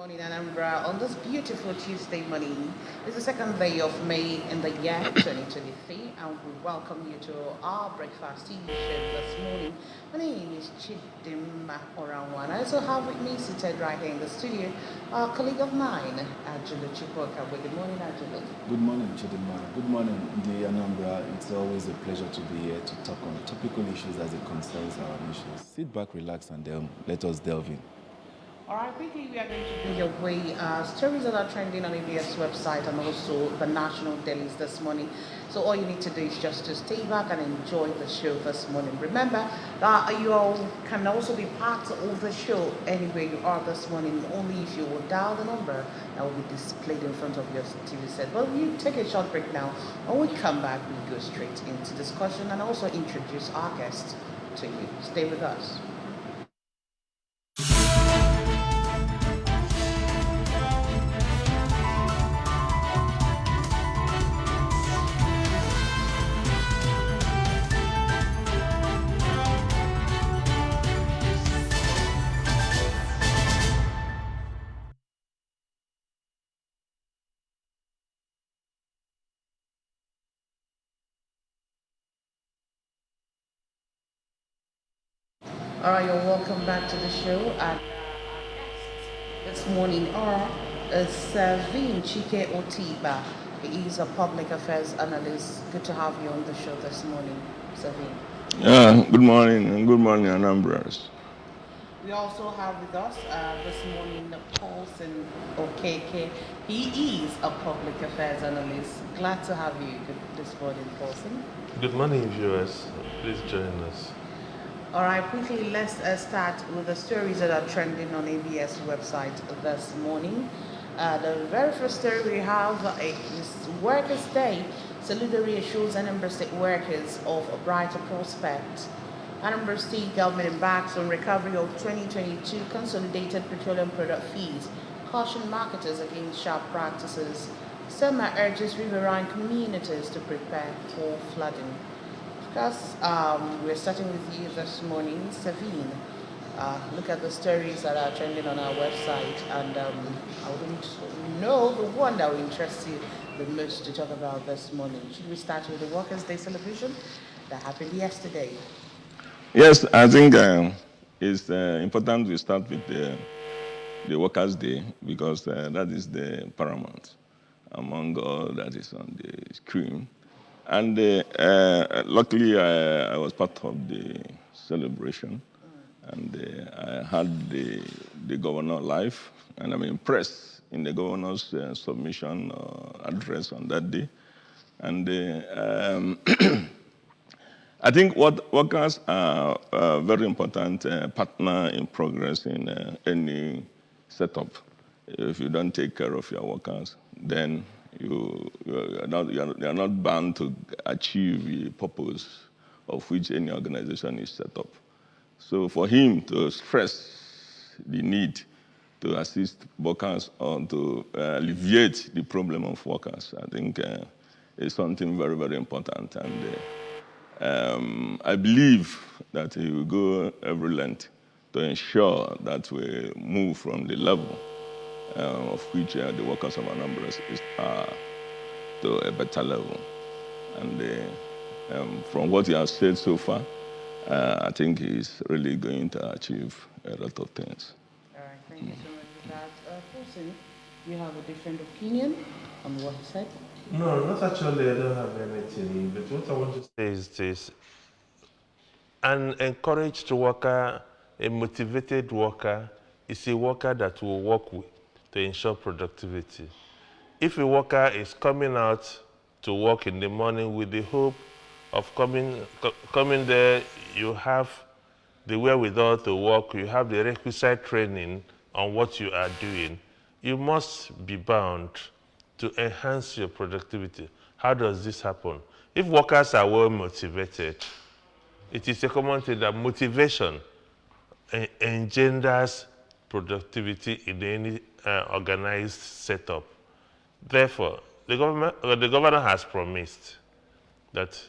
morning, Anambra. On this beautiful Tuesday morning, it's the second day of May in the year 2023, and we welcome you to our breakfast TV show this morning. My name is Chidima Oranwan. I also have with me seated right here in the studio a colleague of mine, Ajulu Chukwuka. Good morning, Ajulu. Good morning, Chidinma. Good morning, the Anambra. It's always a pleasure to be here to talk on topical issues as it concerns our nations. Sit back, relax, and let us delve in. All right, quickly we are going to bring your way stories that are trending on ABS website and also the national dailies this morning. So all you need to do is just to stay back and enjoy the show this morning. Remember that you all can also be part of the show anywhere you are this morning, only if you will dial the number that will be displayed in front of your TV set. Well, we take a short break now. When we come back, we go straight into discussion and also introduce our guests to you. Stay with us. All right, you're welcome back to the show. And this morning are Savin Chike Otiba. He is a public affairs analyst. Good to have you on the show this morning, Savin. Yeah, good morning and good morning, Anambras. We also have with us this morning Paulson Okeke. He is a public affairs analyst. Glad to have you this morning, Paulson. Good morning, viewers. Please join us. All right, quickly, let's start with the stories that are trending on ABS website this morning. The very first story we have is Workers' Day. Salute assures Anambra State workers of a brighter prospect. Anambra State government embarks on recovery of 2022 consolidated petroleum product fees. Caution marketers against sharp practices. SEMA urges riverine communities to prepare for flooding. Because we're starting with you this morning, Savine. Look at the stories that are trending on our website, and I wouldn't know the one that will interest you the most to talk about this morning. Should we start with the Workers' Day celebration that happened yesterday? Yes, I think it's important we start with the Workers' Day because that is the paramount among all that is on the screen. And luckily, I was part of the celebration, and I had the governor live, and I'm impressed in the governor's submission address on that day. And I think what workers are a very important partner in progress in any setup. If you don't take care of your workers, then you are not bound to achieve the purpose of which any organization is set up. So for him to stress the need to assist workers or to alleviate the problem of workers, I think is something very, very important. And I believe that he will go every length to ensure that we move from the level of which the workers of Anambra are to a better level. And from what he has said so far, I think he's really going to achieve a lot of things. All right, thank you so much for that. Paulson, you have a different opinion on what he said? No, not actually. I don't have anything. But what I want to say is this: an encouraged worker, a motivated worker, is a worker that will work with to ensure productivity. If a worker is coming out to work in the morning with the hope of coming there, you have the wherewithal to work, you have the requisite training on what you are doing, you must be bound to enhance your productivity. How does this happen? If workers are well motivated, it is a common thing that motivation engenders productivity in any organized setup. Therefore, the governor has promised that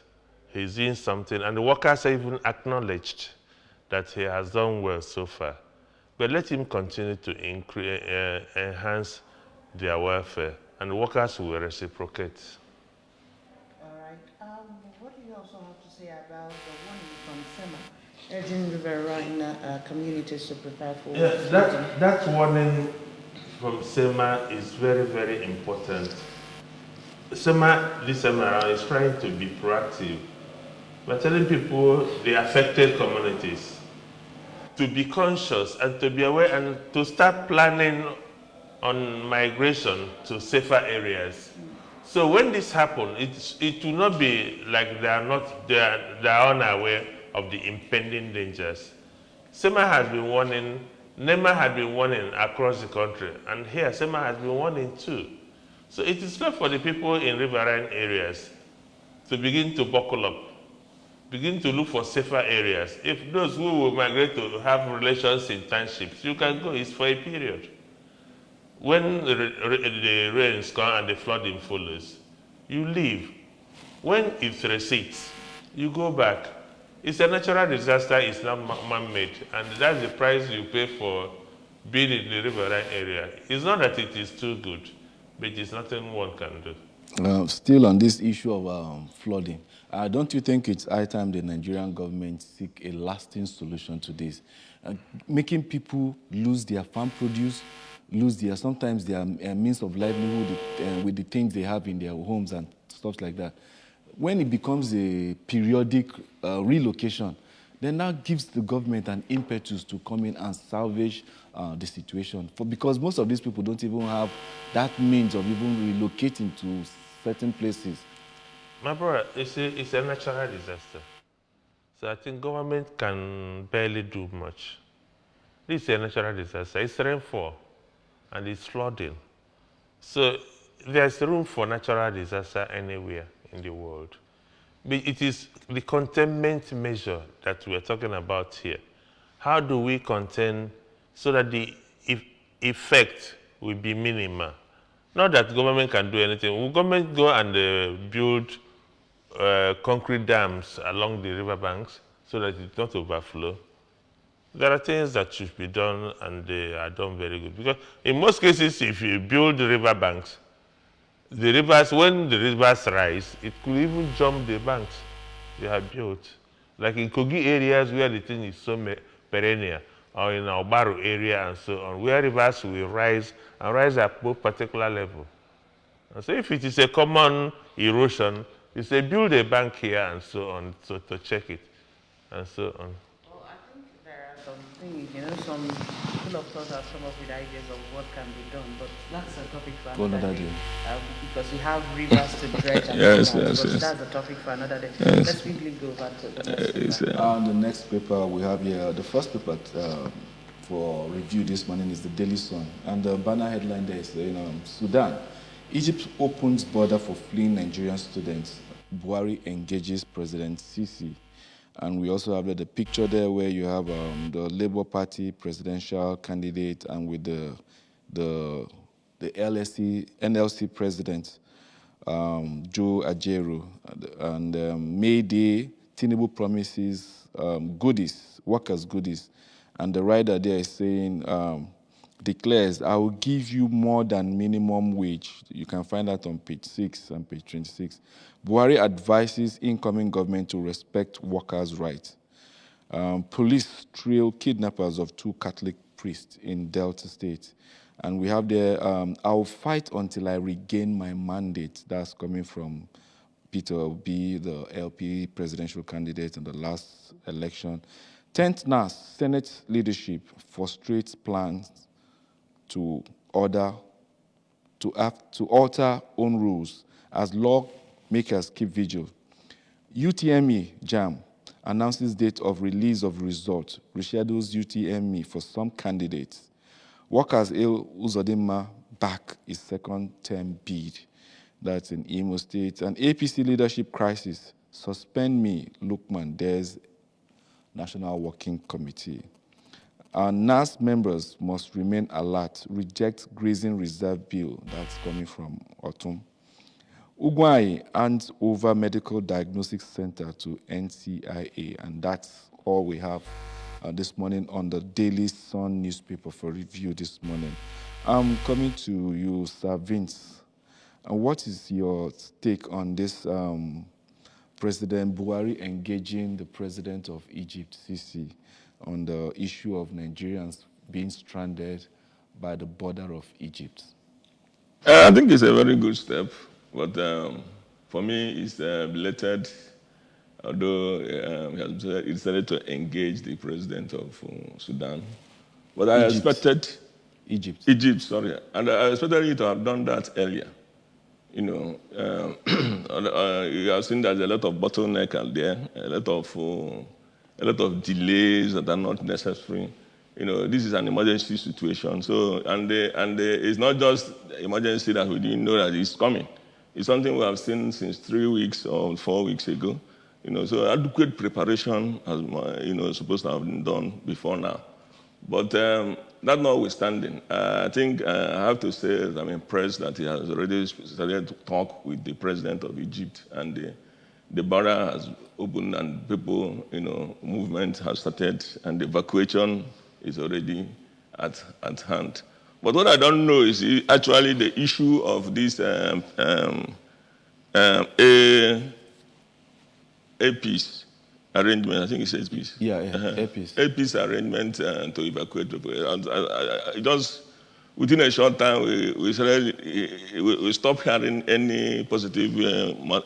he's doing something, and the workers have even acknowledged that he has done well so far. but let him continue to enhance their welfare, and workers will reciprocate. All right. What do you also have to say about the warning from SEMA urging riverine communities to prepare for flooding? That warning from SEMA is very, very important. SEMA this time around is trying to be proactive. We're telling people, the affected communities, to be conscious and to be aware and to start planning on migration to safer areas. So when this happens, it will not be like they are unaware of the impending dangers. SEMA has been warning, NEMA had been warning across the country, and here SEMA has been warning too. So it is not for the people in riverine areas to begin to buckle up, begin to look for safer areas. If those who will migrate to have relations in townships, you can go, it's for a period. When the rains come and the flooding follows, you leave. When it recedes, you go back. It's a natural disaster, it's not man-made, and that's the price you pay for being in the riverine area. It's not that it is too good, but it's nothing one can do. Still on this issue of flooding, don't you think it's high time the Nigerian government seek a lasting solution to this? Making people lose their farm produce, lose sometimes their means of livelihood with the things they have in their homes and stuff like that. When it becomes a periodic relocation, then that gives the government an impetus to come in and salvage the situation. Because most of these people don't even have that means of even relocating to certain places. My brother, it's a natural disaster. So I think government can barely do much. This is a natural disaster. It's rainfall and it's flooding. So there's room for natural disaster anywhere in the world. But it is the containment measure that we're talking about here. How do we contain so that the effect will be minimal? Not that government can do anything. Will government go and build concrete dams along the riverbanks so that it not overflow? There are things that should be done, and they are done very good. Because in most cases, if you build riverbanks, the rivers, when the rivers rise, it could even jump the banks they have built. Like in Kogi areas where the thing is so perennial, or in Obaru area and so on, where rivers will rise and rise at a particular level. And so if it is a common erosion, you say build a bank here and so on, so to check it, and so on. Well, I think there are some things, some people have thought out some of the ideas of what can be done, but that's a topic for another day. Because we have rivers to dredge and Yes. that's a topic for another day. Yes. Let's quickly go back to the next paper. The next paper we have here, the first paper for review this morning is the Daily Sun. And the banner headline there is, Sudan. Egypt opens border for fleeing Nigerian students. Buhari engages President Sisi. And we also have the picture there where you have the Labour Party presidential candidate and with the NLC president, Joe Ajaero. And May Day, Tinubu promises goodies, workers' goodies. And the rider there is saying, declares, I will give you more than minimum wage. You can find that on page 6 and page 26. Buhari advises incoming government to respect workers' rights. Police trail kidnappers of 2 Catholic priests in Delta State. And we have there, I'll fight until I regain my mandate. That's coming from Peter Obi, the LP presidential candidate in the last election. 10th NAS, Senate leadership frustrates plans to alter own rules as lawmakers keep vigil. UTME JAM announces date of release of result, reschedules UTME for some candidates. Workers hail Uzodinma back his second-term bid. That's in Imo State. An APC leadership crisis. Suspend me, Lukman. There's National Working Committee. Our NAS members must remain alert, reject grazing reserve bill. That's coming from Otum. Ugwai hands over medical diagnostics center to NCIA, and that's all we have this morning on the Daily Sun newspaper for review this morning. I'm coming to you, Sir Vince. What is your take on this President Buhari engaging the president of Egypt, Sisi, on the issue of Nigerians being stranded by the border of Egypt? I think it's a very good step, but for me, it's belated, although he decided to engage the president of Sudan. But I expected Egypt, sorry, and I expected you to have done that earlier. You know, you have seen there's a lot of bottleneck out there, a lot of delays that are not necessary. You know, this is an emergency situation. So, and it's not just emergency that we didn't know that it's coming. It's something we have seen since 3 weeks or 4 weeks ago. You know, so adequate preparation has, supposed to have been done before now. But that notwithstanding, I think I have to say that I'm impressed that he has already started to talk with the president of Egypt, and the border has opened and people, movement has started, and the evacuation is already at hand. But what I don't know is actually the issue of this APs arrangement. I think it says peace. APs arrangement to evacuate people. Just within a short time, we stopped hearing any positive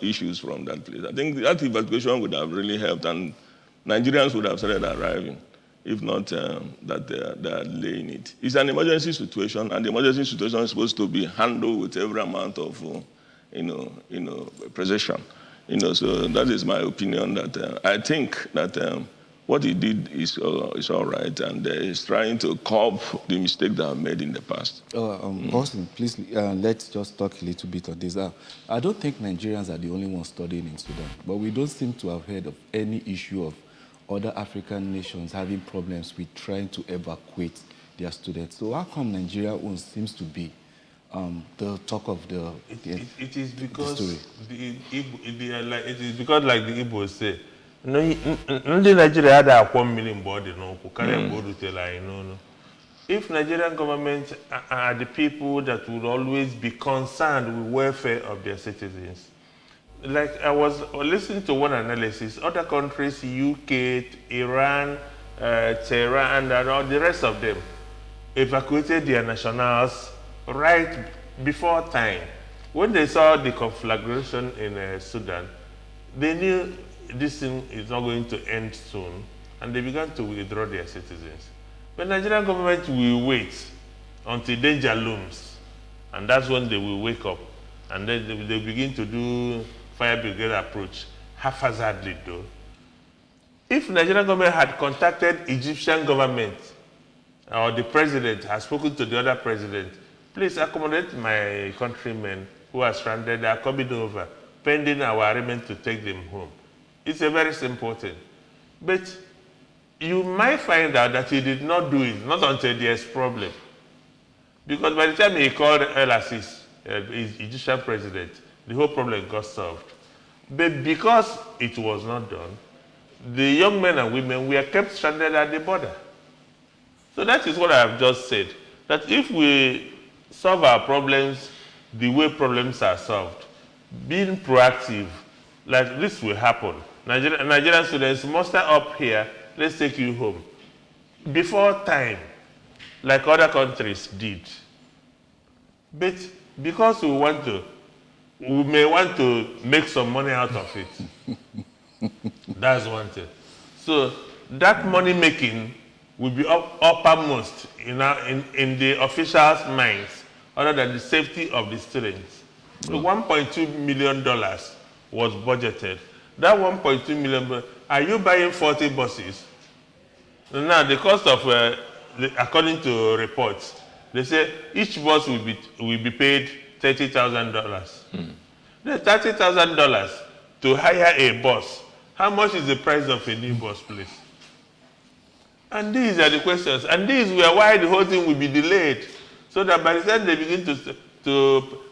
issues from that place. I think that evacuation would have really helped, and Nigerians would have started arriving, if not that they are delaying it. It's an emergency situation, and the emergency situation is supposed to be handled with every amount of, precision. So that is my opinion. That I think that what he did is all right, and he's trying to curb the mistake that I've made in the past. Austin, please, let's just talk a little bit on this. I don't think Nigerians are the only ones studying in Sudan, but we don't seem to have heard of any issue of other African nations having problems with trying to evacuate their students. So how come Nigeria seems to be the talk of the it is because story? It is because, like the Igbos say, ndị Nigeria had a 1 million body if Nigerian government are the people that would always be concerned with welfare of their citizens. Like I was listening to one analysis, other countries, UK, Iran, Tehran, and all the rest of them evacuated their nationals right before time. When they saw the conflagration in Sudan, they knew this thing is not going to end soon, and they began to withdraw their citizens. But Nigerian government will wait until danger looms, and that's when they will wake up, and then they begin to do fire brigade approach, haphazardly though. If Nigerian government had contacted Egyptian government, or the president has spoken to the other president, please accommodate my countrymen who are stranded, they are coming over, pending our arrangement to take them home. It's a very simple thing. But you might find out that he did not do it, not until there's problem. Because by the time he called El Asis, Egyptian president, the whole problem got solved. But because it was not done, the young men and women were kept stranded at the border. So that is what I have just said, that if we solve our problems the way problems are solved, being proactive, like this will happen. Nigerian students muster up here, let's take you home. Before time, like other countries did. But because we may want to make some money out of it. That's one thing. So that money making will be uppermost in the officials' minds, other than the safety of the students. So $1.2 million was budgeted. That 1.2 million, are you buying 40 buses? Now the cost of, according to reports, they say each bus will be paid $30,000. The $30,000 to hire a bus, how much is the price of a new bus, please? And these are the questions, and these were why the whole thing will be delayed, so that by the time they begin to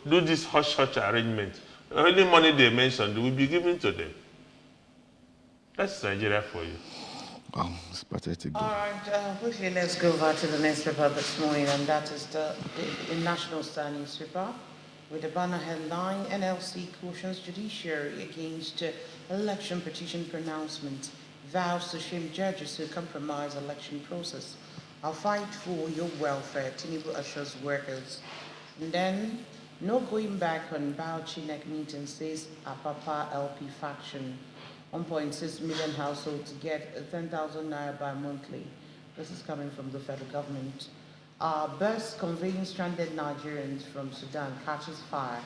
do this hush-hush arrangement, any money they mentioned will be given to them. That's Nigeria for you. It's pathetic. All right, quickly let's go over to the next paper this morning, and that is the National Star newspaper with the banner headline, NLC cautions judiciary against election petition pronouncement, vows to shame judges who compromise election process. I'll fight for your welfare, Tinubu assures workers. And then, no going back on Bauchi neck meeting, says Apapa LP faction. 1.6 million households get 10,000 naira by monthly. This is coming from the federal government. Bus conveying stranded Nigerians from Sudan catches fire.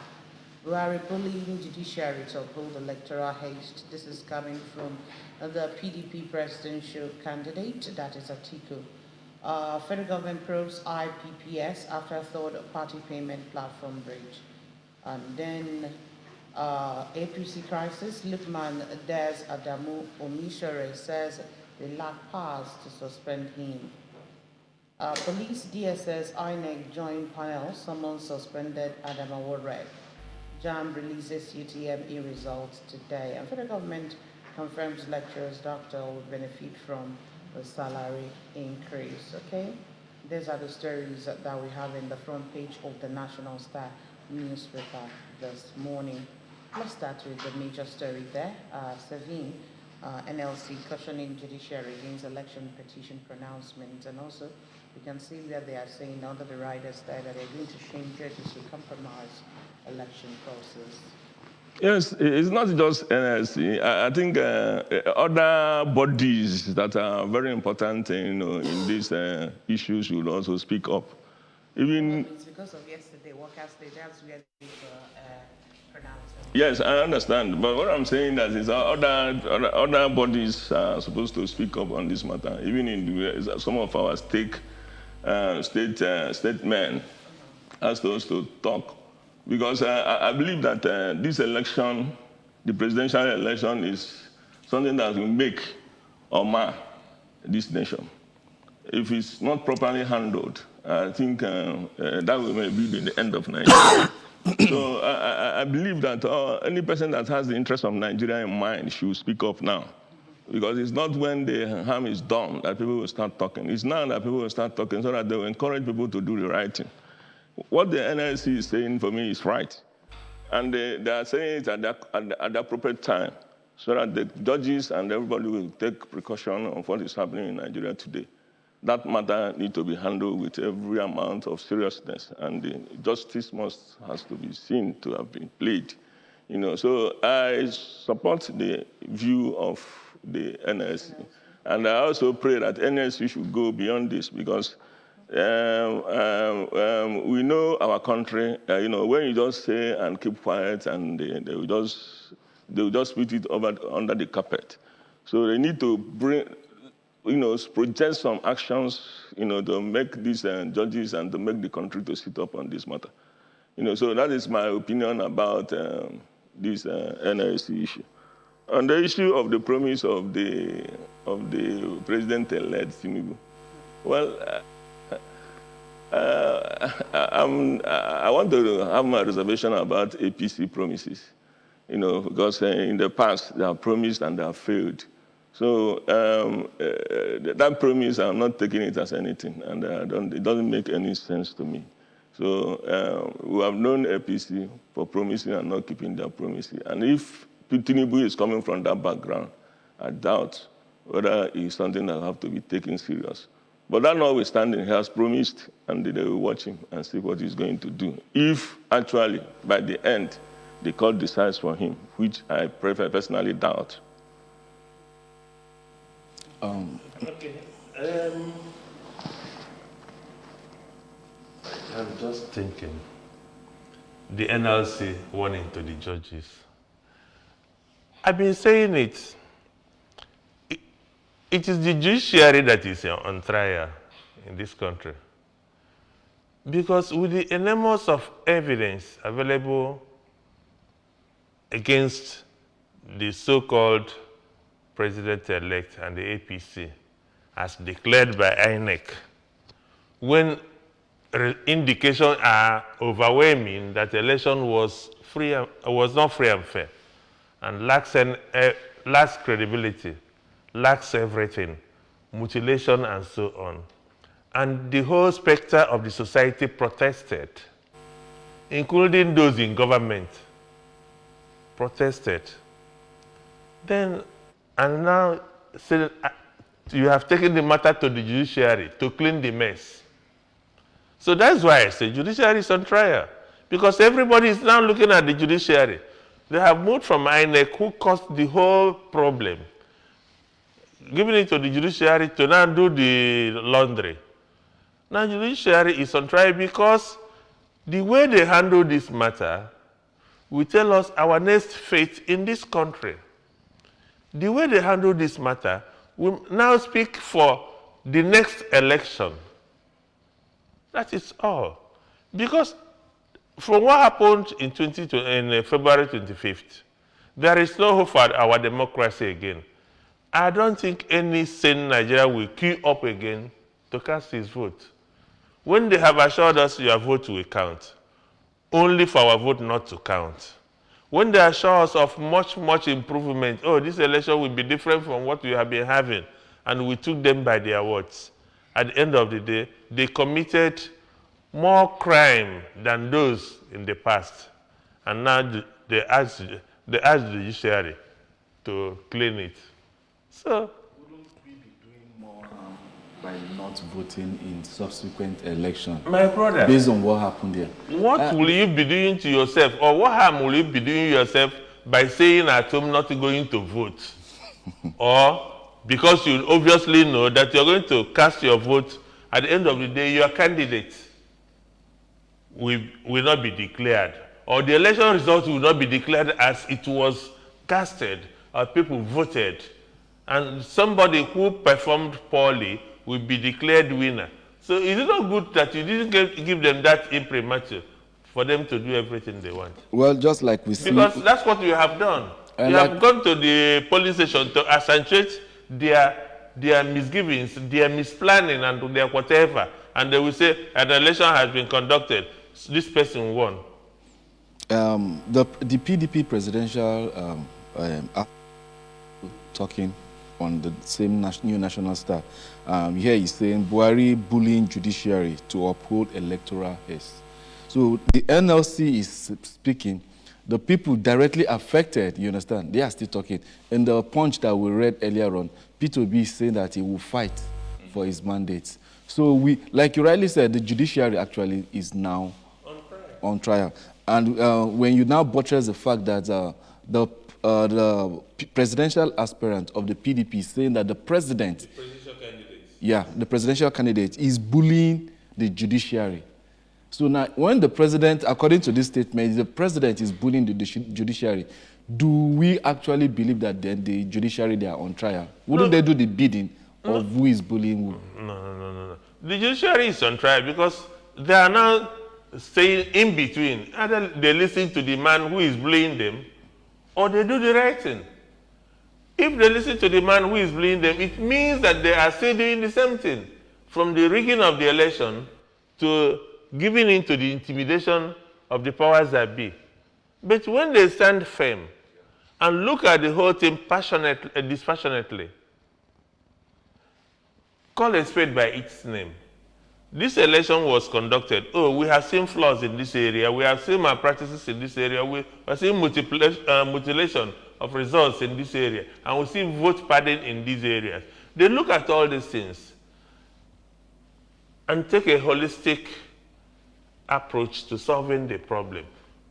Buhari bullying judiciary to uphold electoral haste. This is coming from the PDP presidential candidate, that is Atiku. Federal government probes IPPS after third party payment platform breach. And then APC crisis, Lukman Des Adamu Omisore says they lack powers to suspend him. Police, DSS, INEC joint panel, someone suspended Adamawa Reg. JAM releases UTME results today. And federal government confirms lecturers, doctor will benefit from the salary increase, okay? These are the stories that we have in the front page of the National Star newspaper this morning. Let's start with the major story there. Savin, NLC cautioning judiciary against election petition pronouncement. And also, we can see that they are saying under the riders there that they're going to shame judges who compromise election process. Yes, it's not just NLC. I think other bodies that are very important, in these issues should also speak up. Even it's because of yesterday, Workers' Day, that's where they pronounced. Yes, I understand. But what I'm saying is other bodies are supposed to speak up on this matter. Even in some of our statesmen asked us to talk. Because I believe that this election, the presidential election, is something that will make or mar this nation. If it's not properly handled, I think that will be the end of Nigeria. So I believe that any person that has the interest of Nigeria in mind should speak up now. Because it's not when the harm is done that people will start talking. It's now that people will start talking so that they will encourage people to do the right thing. What the NLC is saying for me is right. And they are saying it at the appropriate time so that the judges and everybody will take precaution of what is happening in Nigeria today. That matter needs to be handled with every amount of seriousness, and the justice has to be seen to have been played. So I support the view of the NLC. And I also pray that NLC should go beyond this because we know our country, when you just say and keep quiet and they will just put it under the carpet. So they need to project some actions, to make these judges and to make the country to sit up on this matter. So that is my opinion about this NLC issue. On the issue of the promise of the president-elect Tinubu, well, I want to have my reservation about APC promises, because in the past they have promised and they have failed. So that promise, I'm not taking it as anything, and it doesn't make any sense to me. So we have known APC for promising and not keeping their promises. And if Tinubu is coming from that background, I doubt whether it's something that will have to be taken serious. But that notwithstanding, he has promised, and they will watch him and see what he's going to do. If actually, by the end, the court decides for him, which I personally doubt. Okay. I'm just thinking, the NLC warning to the judges. I've been saying it. It is the judiciary that is on trial in this country. Because with the enormous of evidence available against the so-called president-elect and the APC, as declared by INEC, when indications are overwhelming that the election was not free and fair, and lacks credibility, lacks everything, mutilation, and so on. And the whole spectre of the society protested, including those in government, protested. Then, and now say, you have taken the matter to the judiciary to clean the mess. So that's why I say judiciary is on trial, because everybody is now looking at the judiciary. They have moved from INEC, who caused the whole problem, giving it to the judiciary to now do the laundry. Now judiciary is on trial because the way they handle this matter will tell us our next fate in this country. The way they handle this matter will now speak for the next election. That is all. Because from what happened in February 25th, there is no hope for our democracy again. I don't think any sane Nigerian will queue up again to cast his vote. When they have assured us your vote will count, only for our vote not to count. When they assure us of much, much improvement, oh, this election will be different from what we have been having, and we took them by their words. At the end of the day, they committed more crime than those in the past. And now they ask the judiciary to clean it. So, wouldn't we be doing more harm by not voting in subsequent election? my brother, Based on what happened there. what will you be doing to yourself, or what harm will you be doing yourself by saying at home not going to vote? Or because you obviously know that you're going to cast your vote, at the end of the day, your candidate will not be declared, or the election results will not be declared as it was casted, or people voted, and somebody who performed poorly will be declared winner. So is it not good that you didn't give them that imprimatur for them to do everything they want? Well, just like we see. Because that's what you have done. You have gone to the polling station to accentuate their misgivings, their misplanning, and their whatever. And they will say, an election has been conducted, this person won. The PDP presidential talking on the same New National Star. Here he's saying Buhari bullying judiciary to uphold electoral haste. So the NLC is speaking. The people directly affected, you understand, they are still talking. In the punch that we read earlier on, P2B is saying that he will fight for his mandates. So we, like you rightly said, the judiciary actually is now on trial. And when you now buttress the fact that the presidential aspirant of the PDP is saying that the president, the presidential candidate is bullying the judiciary. So now, when the president, according to this statement, the president is bullying the judiciary, do we actually believe that then the judiciary, they are on trial? Wouldn't they do the bidding of who is bullying who? No. The judiciary is on trial because they are now staying in between. Either they listen to the man who is bullying them, or they do the right thing. If they listen to the man who is bullying them, it means that they are still doing the same thing, from the rigging of the election to giving in to the intimidation of the powers that be. But when they stand firm and look at the whole thing dispassionately, call a spade by its name. This election was conducted. Oh, we have seen flaws in this area. We have seen malpractices in this area. We have seen mutilation of results in this area. And we see vote padding in these areas. They look at all these things and take a holistic approach to solving the problem.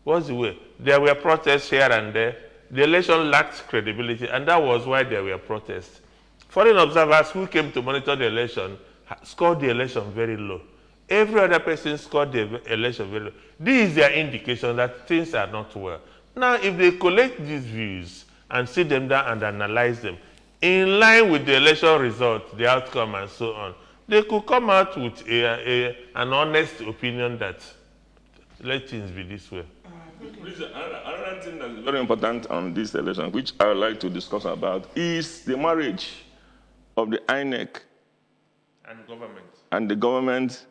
What's the way? There were protests here and there. The election lacked credibility, and that was why there were protests. Foreign observers who came to monitor the election scored the election very low. Every other person scored the election very low. This is their indication that things are not well. Now, if they collect these views and sit them down and analyze them, in line with the election result, the outcome, and so on, they could come out with an honest opinion that let things be this way. Please, another thing that is very important on this election, which I would like to discuss about, is the marriage of the INEC And government. and the government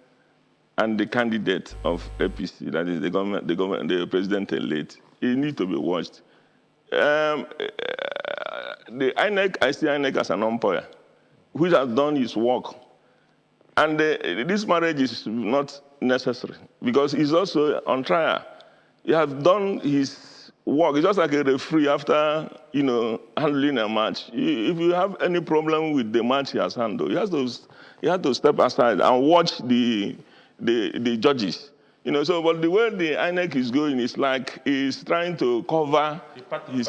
and the candidate of APC, that is the president-elect. It needs to be watched. The INEC, I see INEC as an umpire. which has done his work. And this marriage is not necessary because he's also on trial. He has done his work. It's just like a referee after, handling a match. If you have any problem with the match he has handled, he has to step aside and watch the judges. But the way the INEC is going is like he's trying to cover his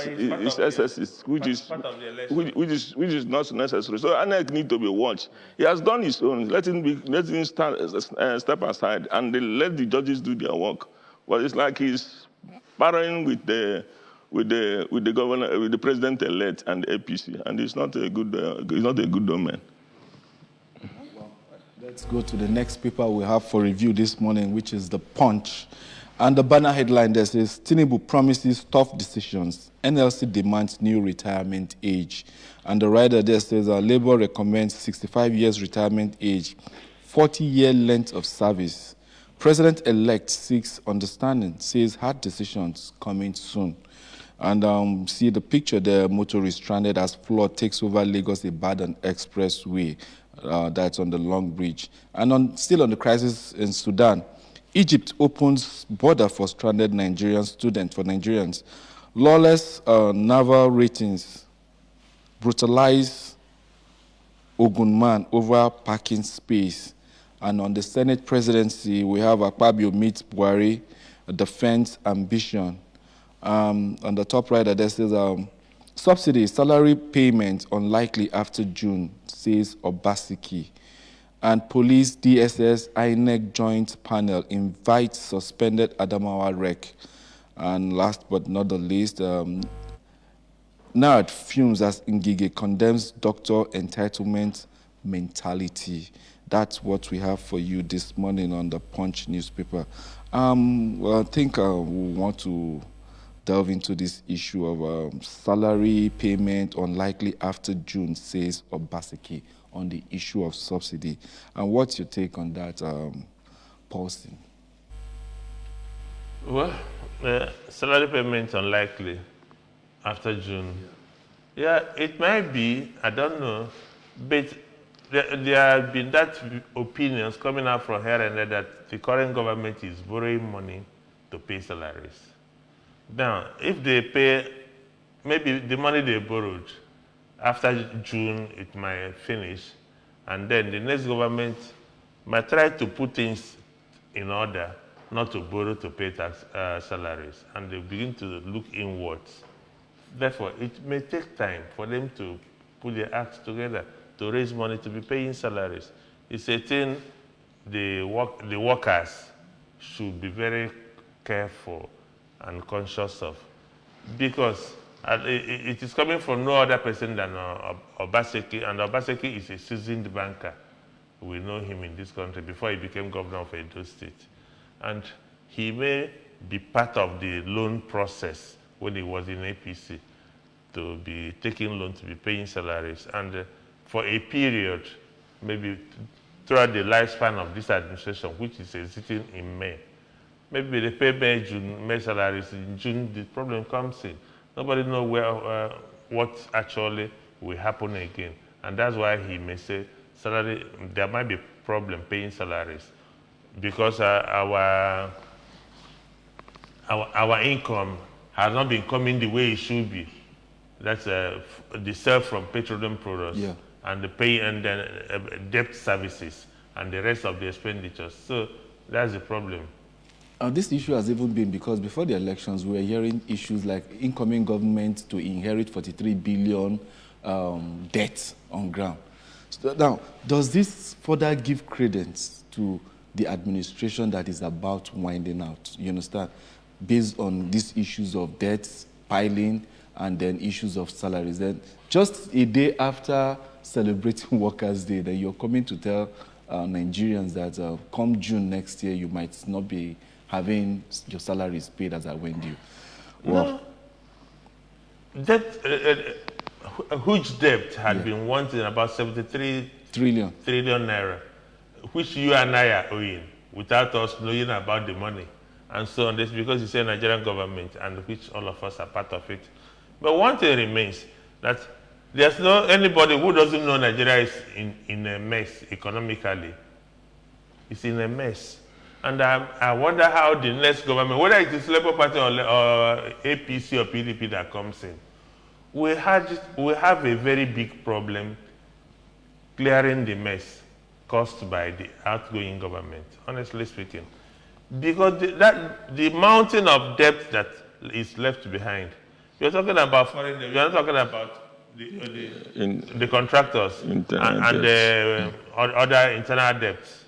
excesses, which is not necessary. So INEC need to be watched. He has done his own. Let him step aside and let the judges do their work. But it's like he's partying with the governor, with the president-elect and the APC, and it's not a good domain. Let's go to the next paper we have for review this morning, which is The Punch. And the banner headline there says, Tinubu promises tough decisions. NLC demands new retirement age. And the rider there says, Labour recommends 65 years retirement age, 40-year length of service. President-elect seeks understanding, says hard decisions coming soon. And see the picture there, motorist stranded as flood takes over Lagos-Ibadan Expressway. That's on the Long Bridge. And still on the crisis in Sudan, Egypt opens border for stranded Nigerian students, for Nigerians. Lawless naval ratings brutalize Ogunman over parking space. And on the Senate presidency, we have Akpabio meets Buhari, defense ambition. On the top right, there says, subsidy, salary payment unlikely after June, says Obaseki. And police, DSS, INEC joint panel invites suspended Adamawa rec. And last but not the least, NARD fumes as Ngige condemns doctor entitlement mentality. That's what we have for you this morning on the Punch newspaper. Well, I think we want to delve into this issue of salary payment unlikely after June, says Obaseki, on the issue of subsidy. And what's your take on that, Paulson? Well, salary payment unlikely after June. Yeah, it might be, I don't know, but there have been that opinions coming out from here and there that the current government is borrowing money to pay salaries. Now, if they pay, maybe the money they borrowed, after June it might finish, and then the next government might try to put things in order, not to borrow to pay tax salaries, and they begin to look inwards. Therefore, it may take time for them to put their acts together to raise money to be paying salaries. It's a thing the workers should be very careful and conscious of, because it is coming from no other person than Obaseki, and Obaseki is a seasoned banker. We know him in this country before he became governor of Edo State. And he may be part of the loan process when he was in APC, to be taking loans, to be paying salaries. And for a period, maybe throughout the lifespan of this administration, which is sitting in May, maybe they pay May, June, May salaries. In June, the problem comes in. Nobody knows what actually will happen again. And that's why he may say salary, there might be problem paying salaries, because our income has not been coming the way it should be. That's the sale from petroleum products, yeah, and the pay, and then debt services and the rest of the expenditures. So that's the problem. This issue has even been because before the elections, we were hearing issues like incoming government to inherit 43 billion debt on ground. So now, does this further give credence to the administration that is about winding out? You understand? Based on these issues of debts piling and then issues of salaries. Then just a day after celebrating Workers' Day, then you're coming to tell Nigerians that come June next year, you might not be having your salaries paid as I went due. Well, no. A huge debt had been wanting about 73 trillion naira, which you and I are owing without us knowing about the money. And so on this, because it's a Nigerian government, and which all of us are part of it. But one thing remains, that There's no anybody who doesn't know Nigeria is in a mess economically. It's in a mess. And I wonder how the next government, whether it is Labour Party or APC or PDP that comes in, we have a very big problem clearing the mess caused by the outgoing government, honestly speaking. Because the mountain of debt that is left behind, you're talking about foreign debt, you're not talking about the contractors and the other internal debts.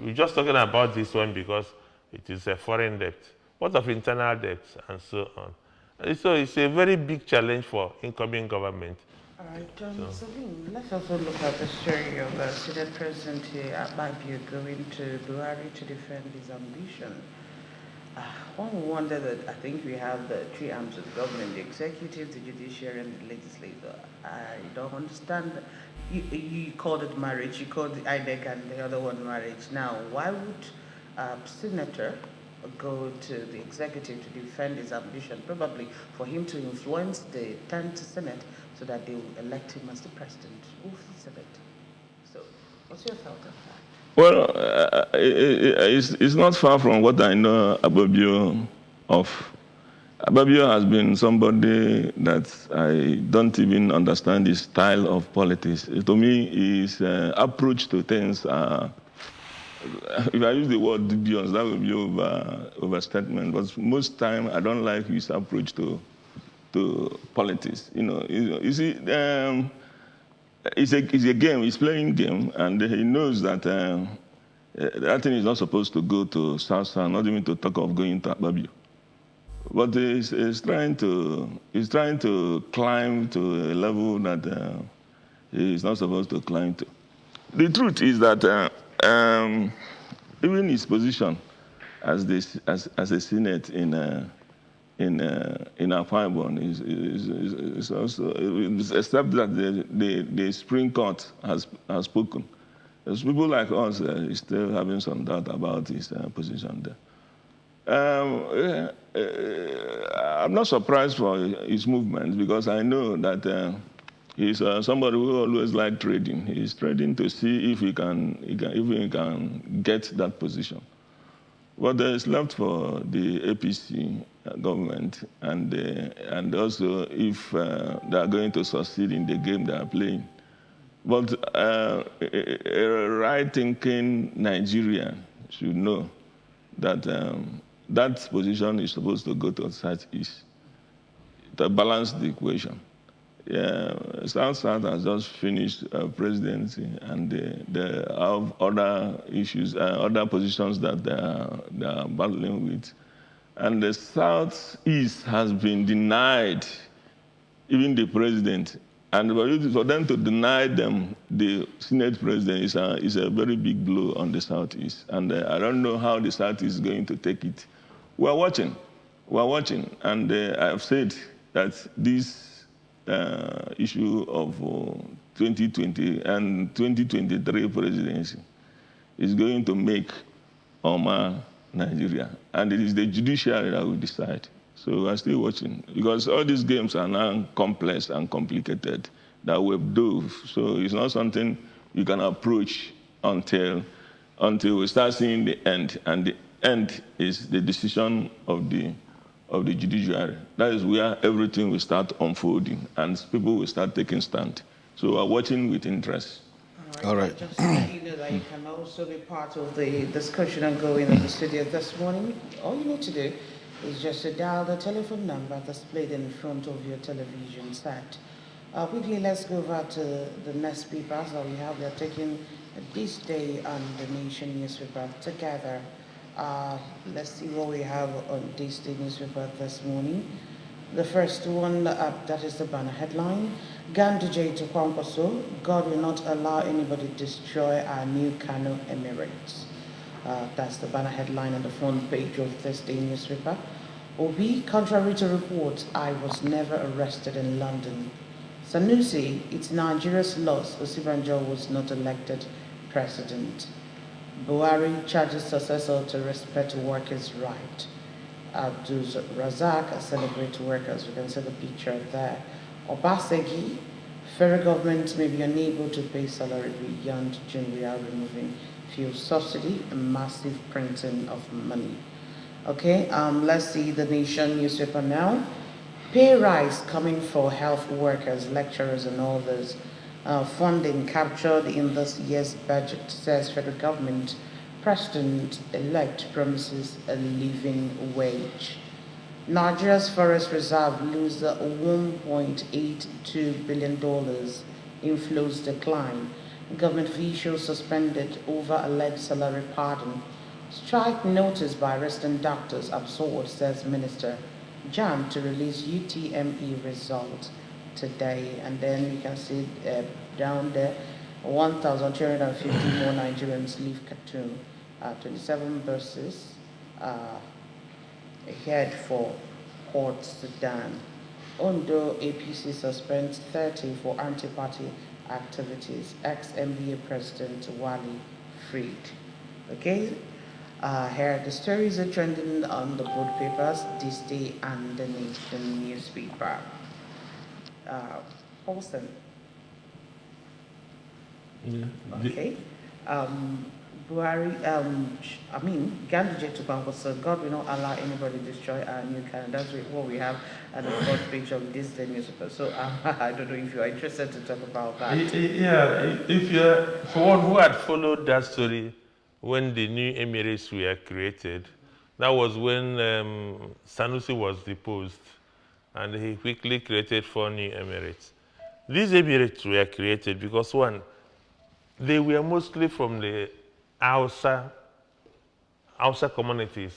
We're just talking about this one because it is a foreign debt. What of internal debts and so on? And so it's a very big challenge for incoming government. All right, Sabine, let's also look at the story of the Senate President Akpabio going to Buhari to defend his ambition. One wonder that I think we have the three arms of government, the executive, the judiciary, and the legislature. I don't understand. You called it marriage, you called the INEC and the other one marriage. Now, why would a senator go to the executive to defend his ambition, probably for him to influence the 10th Senate so that they will elect him as the president of the Senate? So, what's your thought on that? Well, it's not far from what I know Akpabio of. Akpabio has been somebody that I don't even understand his style of politics. To me, his approach to things are, if I use the word dubious, that would be overstatement. But most time, I don't like his approach to politics. You see, it's a game. He's playing game, and he knows that that thing is not supposed to go to South, not even to talk of going to Akpabio. But he's trying to climb to a level that he's not supposed to climb to. The truth is that even his position as a Senate in Akwa Ibom is also, except that the Supreme Court has spoken. There's people like us still having some doubt about his position there. I'm not surprised for his movements because I know that he's somebody who always liked trading. He's trading to see if he can get that position. What is left for the APC government, and also if they are going to succeed in the game they are playing. But a right-thinking Nigerian should know that that position is supposed to go to the Southeast to balance the equation. South has just finished presidency, and they have other issues, other positions that they are battling with. And the Southeast has been denied even the president. And for them to deny them the Senate president is a very big blow on the Southeast. And I don't know how the Southeast is going to take it. We're watching. And I've said that this issue of 2020 and 2023 presidency is going to make Oma Nigeria. And it is the judiciary that will decide. So we're still watching, because all these games are now complex and complicated that we've dove. So it's not something you can approach until we start seeing the end. And the end is the decision of the judiciary. That is where everything will start unfolding and people will start taking stand. So we're watching with interest. All right. Just to let you know that you can also be part of the discussion ongoing in the studio this morning. All you need to do is just to dial the telephone number displayed in front of your television set. Quickly, let's go over to the next papers that we have. We are taking this day on the Nation newspaper together. Let's see what we have on this day newspaper this morning. The first one, that is the banner headline. Ganduje to Kwankwaso, God will not allow anybody to destroy our new Kano Emirates. That's the banner headline on the front page of this day newspaper. Obi, contrary to reports, I was never arrested in London. Sanusi, it's Nigeria's loss. Osibanjo was not elected president. Buhari charges successor to respect workers' right. Abdul Razak celebrate workers. We can see the picture there. Obaseki, Federal government may be unable to pay salary beyond June without removing fuel subsidy and massive printing of money. Okay, let's see the Nation newspaper now. Pay rise coming for health workers, lecturers, and others. Funding captured in this year's budget, says federal government. President-elect promises a living wage. Nigeria's forest reserve loses $1.82 billion. Inflows decline. Government officials suspended over alleged salary pardon. Strike notice by resident doctors absorbed, says Minister. JAM to release UTME result today. And then you can see down there 1,250 more Nigerians leave Khartoum. 27 buses ahead for Port Sudan. Ondo APC suspends 30 for anti-party activities. Ex-MBA President Wali freed. Okay, here the stories are trending on the board papers this day and the Nation newspaper. Paulson. Yeah. Okay. Buhari, Ganduje to Banco, so God will not allow anybody to destroy our new Canada. That's what we have at the front page of this newspaper. So I don't know if you are interested to talk about that. Yeah, if you're, for one who had followed that story when the new Emirates were created, that was when Sanusi was deposed, and he quickly created 4 new Emirates. These Emirates were created because, one, they were mostly from the Hausa communities,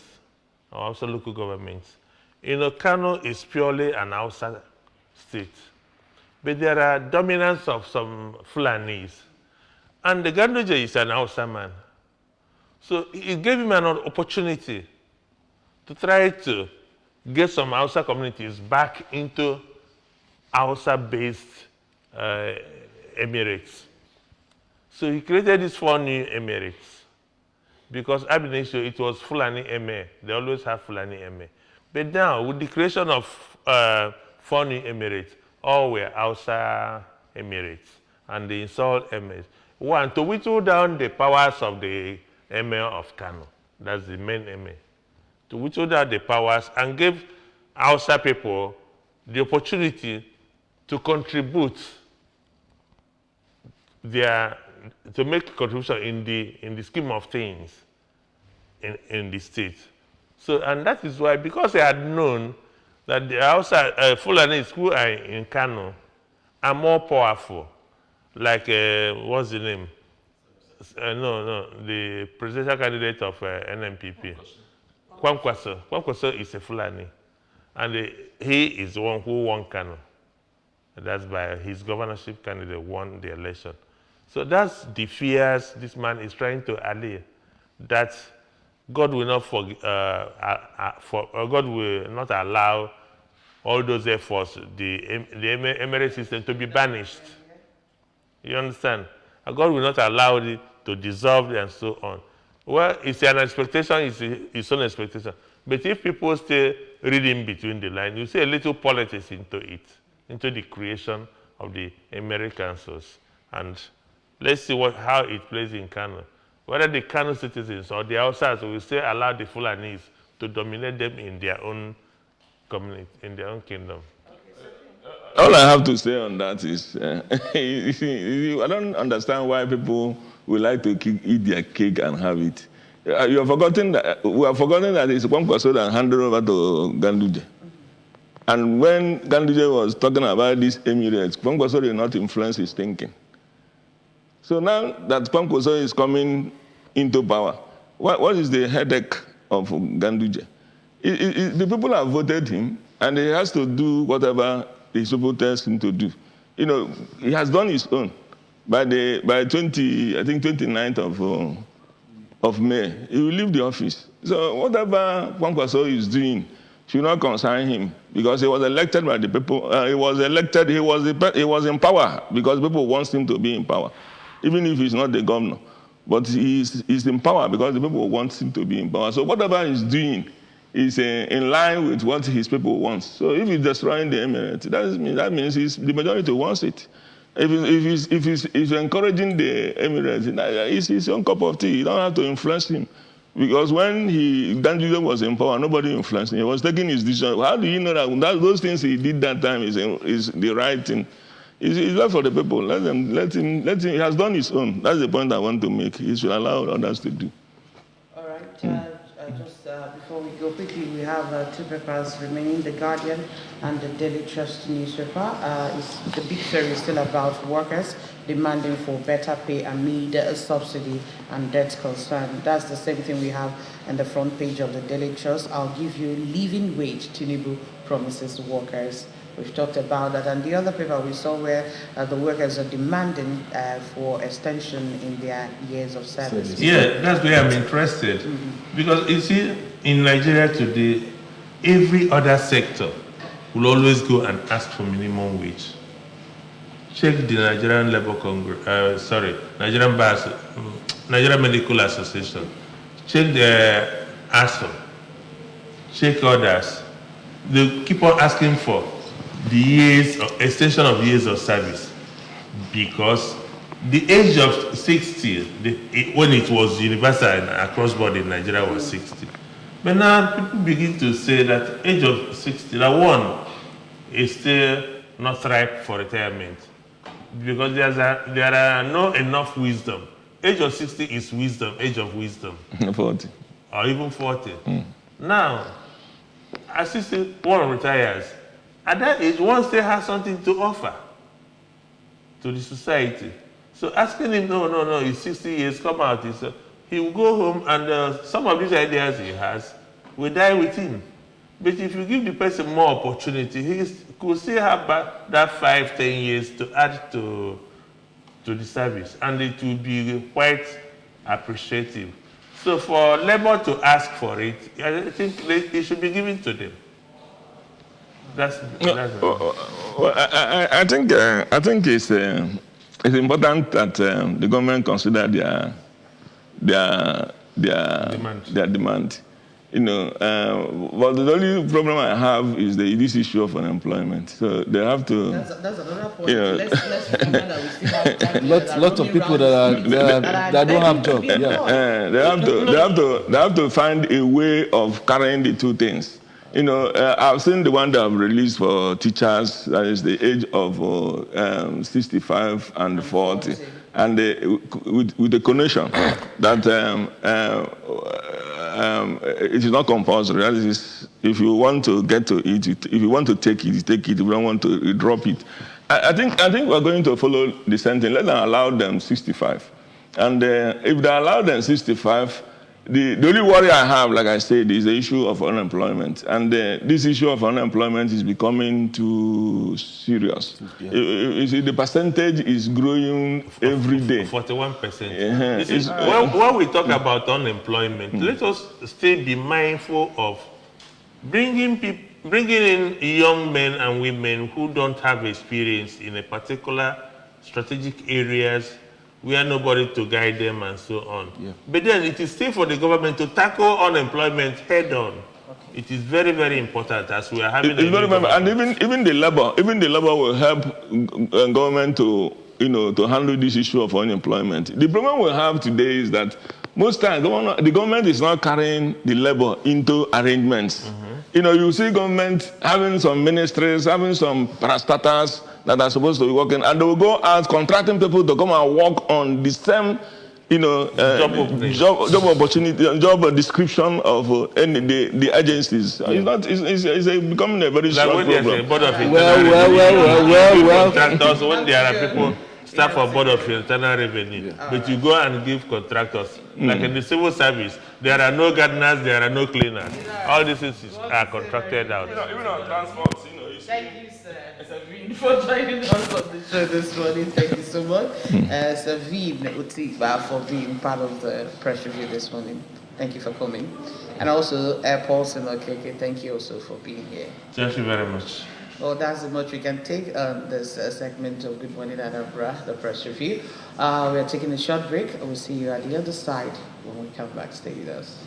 or Hausa local governments. Kano is purely an Hausa state, but there are dominance of some Fulanis, and the Ganduje is an Hausa man. So it gave him an opportunity to try to get some Hausa communities back into Hausa-based Emirates. So he created these 4 new Emirates because ab initio it was Fulani Emir. They always have Fulani Emir. But now, with the creation of 4 new Emirates, all were Hausa Emirates, and they installed Emirs. One, to whittle down the powers of the Emir of Kano. That's the main Emir. To whittle down the powers and give Hausa people the opportunity to contribute to make contribution in the scheme of things in the state. So, and that is why, because they had known that the Hausa Fulanis who are in Kano are more powerful, like what's the name? The presidential candidate of NNPP, Kwankwaso. Kwankwaso is a Fulani, and he is the one who won Kano. That's by his governorship candidate won the election. So that's the fears this man is trying to allay, that God will not God will not allow all those efforts, the Emirate system, to be banished. You understand? And God will not allow it to dissolve and so on. Well, it's an expectation, it's his own expectation. But if people stay reading between the lines, you see a little politics into it, into the creation of the Emirate councils. And let's see how it plays in Kano. Whether the Kano citizens or the outsiders will still allow the Fulanis to dominate them in their own community, in their own kingdom. All I have to say on that is, I don't understand why people would like to eat their cake and have it. We have forgotten that it's Kwankwaso that handed over to Ganduje. And when Ganduje was talking about these Emirates, Kwankwaso did not influence his thinking. So now that Kwankwaso is coming into power, what is the headache of Ganduje? The people have voted him, and he has to do whatever the people tell him to do. He has done his own. By 29th of May, he will leave the office. So whatever Kwankwaso is doing should not concern him, because he was elected by the people. He was in power because people want him to be in power, even if he's not the governor. But he's in power because the people want him to be in power. So whatever he's doing is in line with what his people want. So if he's destroying the Emirates, that means the majority wants it. If he's encouraging the Emirates, it's his own cup of tea. You don't have to influence him. Because when Danjuma was in power, nobody influenced him. He was taking his decision. How do you know that those things he did that time is the right thing? It's left for the people. Let him. He has done his own. That's the point I want to make. He should allow others to do. All right. Just before we go quickly, we have two papers remaining: The Guardian and the Daily Trust newspaper. The big story is still about workers demanding for better pay amid subsidy and debt concern. That's the same thing we have on the front page of the Daily Trust. I'll give you living wage Tinubu promises workers. We've talked about that. And the other paper we saw where the workers are demanding for extension in their years of service. Yeah, that's where I'm interested. Because you see, in Nigeria today, every other sector will always go and ask for minimum wage. Check the Nigerian Nigerian Medical Association. Check the ASO. Check others. They keep on asking for the extension of years of service, because the age of 60, when it was universal and across board in Nigeria, was 60. But now people begin to say that age of 60, that one is still not ripe for retirement, because there are not enough wisdom. Age of 60 is wisdom, age of wisdom. 40. Or even 40. Now, at 60, one retires. At that age, one still has something to offer to the society. So asking him, no, he's 60 years, come out, he will go home, and some of these ideas he has will die with him. But if you give the person more opportunity, he could still have that 5-10 years to add to the service, and it will be quite appreciative. So for labor to ask for it, I think it should be given to them. I think it's important that the government consider their demand. Well, the only problem I have is this issue of unemployment. So they have to. That's another point. Let's remember that we still have lots of people that don't have jobs. They have to find a way of carrying the two things. I've seen the one that I've released for teachers, that is the age of 65 and 40, and with the condition that it is not compulsory. That is, if you want to get to it, if you want to take it, you take it. If you don't want to, you drop it. I think we're going to follow the same thing. Let them allow them 65, and if they allow them 65. The only worry I have, like I said, is the issue of unemployment. And this issue of unemployment is becoming too serious. Yeah. You see, the percentage is growing every day. 41%. When we talk about unemployment, let us still be mindful of bringing in young men and women who don't have experience in a particular strategic areas where nobody to guide them and so on. Yeah. But then it is still for the government to tackle unemployment head on. Okay. It is very, very important as we are having. And even the labor will help government to handle this issue of unemployment. The problem we have today is that most times the government is not carrying the labor into arrangements. You see government having some ministries, having some parastatals that are supposed to be working, and they will go out contracting people to come and work on the same, job opportunity, job description of the agencies. It's becoming a very strong problem. Contractors, when there are people staff for Board of Internal Revenue, but you go and give contractors. Like in the civil service, there are no gardeners, there are no cleaners. All these things are contracted out. Even on transport, Thank you, sir, for joining us on the show this morning. Thank you so much. Savine Utiba for being part of the press review this morning. Thank you for coming. And also, Paul Simokeke, thank you also for being here. Thank you very much. Well, that's the much we can take on this segment of Good Morning Anambra, the press review. We are taking a short break. We'll see you at the other side when we come back. Stay with us.